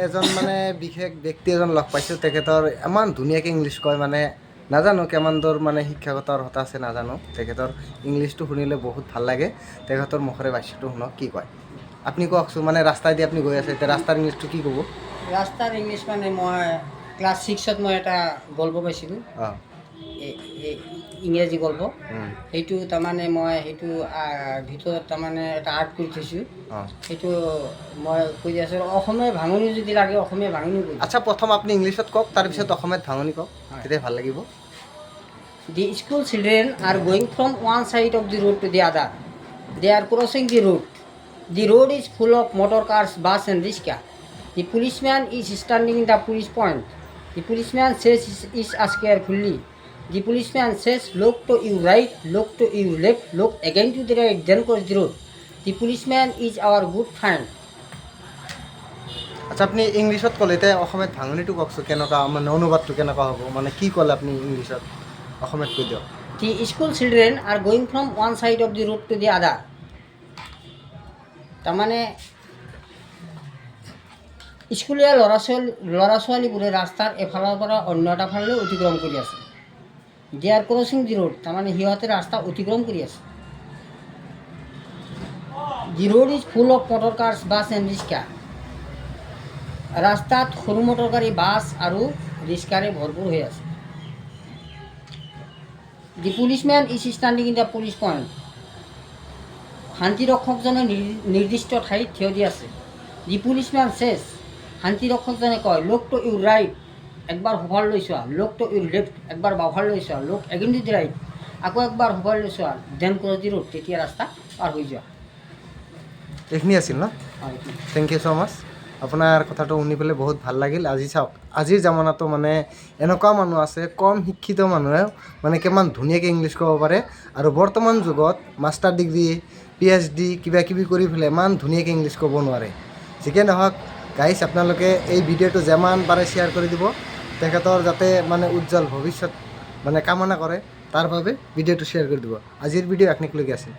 এজন মানে বিশেষ ব্যক্তি এজন লগ পাইছোঁ, তেখেতৰ ইমান ধুনীয়াকৈ ইংলিছ কয়, মানে নাজানো কিমান দূৰ মানে শিক্ষাগত অৰ্হতা আছে নাজানো। তেখেতৰ ইংলিছটো শুনিলে বহুত ভাল লাগে। তেখেতৰ মুখেৰে ভাষ্যটো শুনক কি কয়। আপুনি কওকচোন, মানে ৰাস্তাইদি আপুনি গৈ আছে, এতিয়া ৰাস্তাৰ ইংলিছটো কি ক'ব? ৰাস্তাৰ ইংলিছ মানে মই ক্লাছ 6ত মই এটা গল্প পাইছিলোঁ, অঁ ইংৰাজী গল্প। সেইটো তাৰমানে মই সেইটো ভিতৰত তাৰমানে এটা আৰ্ট কৰি থৈছোঁ। অঁ সেইটো মই কৈ আছোঁ। অসমীয়া ভাঙনি যদি লাগে অসমীয়া ভাঙনি কৈ আচ্ছা, প্ৰথম আপুনি ইংলিছত কওক, তাৰপিছত অসমীয়াত ভাঙনি কওক, হয়। তেতিয়া ভাল লাগিব। The school children are going from one side of the road to the other. They are crossing the road. The road is full of motor cars, bus and rickshaw. The policeman is standing in the police point. The policeman says is ask carefully. The policeman says look to your right, look to your left, look again to the right, then cross the road. The policeman is our good friend. আচ্ছা, আপুনি ইংলিছত ক'লে, এতিয়া অসমীয়াত ভাঙনিটো কওকচোন, কেনেকুৱা মানে অনুবাদটো কেনেকুৱা হ'ব, মানে কি ক'লে আপুনি ইংলিছত, অসমীয়াত কৈ দিয়ক। The school children are going from one side of the road to the other. তাৰমানে স্কুলীয়া ল'ৰা ছোৱালীবোৰে ৰাস্তাৰ এফালৰ পৰা অন্য এটা ফাললৈ অতিক্ৰম কৰি আছে। They are crossing the road, তাৰমানে সিহঁতে ৰাস্তা অতিক্ৰম কৰি আছে। The road is full of motor cars, bus and rickshaw. ৰাস্তাত সৰু মটৰ গাড়ী, বাছ আৰু ৰিক্সাৰে ভৰপূৰ হৈ আছে। The policeman is standing in the police point. শান্তিৰক্ষকজনে নিৰ্দিষ্ট ঠাইত থিয় দি আছে। দি পুলিচমেন চেজ, শান্তিৰক্ষকজনে কয় লুক টু ইউৰ ৰাইট, একবাৰ সোঁফাললৈ চোৱা। লুক টু ইউৰ লেফ্ট, একবাৰ বাওঁফাললৈ চোৱা। Look again to the right, আকৌ একবাৰ সোঁফাললৈ চোৱা। দেন ক্ৰছ দি ৰোড, তেতিয়া ৰাস্তা পাৰ হৈ যোৱা। এইখিনি আছিল ন? থেংক ইউ ছ' মাছ। আপোনাৰ কথাটো শুনি পেলাই বহুত ভাল লাগিল। আজি চাওক, আজিৰ জামানাটো মানে এনেকুৱা মানুহ আছে, কম শিক্ষিত মানুহে মানে কিমান ধুনীয়াকৈ ইংলিছ ক'ব পাৰে, আৰু বৰ্তমান যুগত মাষ্টাৰ ডিগ্ৰী, PhD কিবা কিবি কৰি পেলাই ইমান ধুনীয়াকৈ ইংলিছ ক'ব নোৱাৰে। যিকে নহওক গাইছ, আপোনালোকে এই ভিডিঅ'টো যিমান পাৰে শ্বেয়াৰ কৰি দিব, তেখেতৰ যাতে মানে উজ্জ্বল ভৱিষ্যত মানে কামনা কৰে, তাৰ বাবে ভিডিঅ'টো শ্বেয়াৰ কৰি দিব। আজিৰ ভিডিঅ' এইখিনিলৈকে আছিল।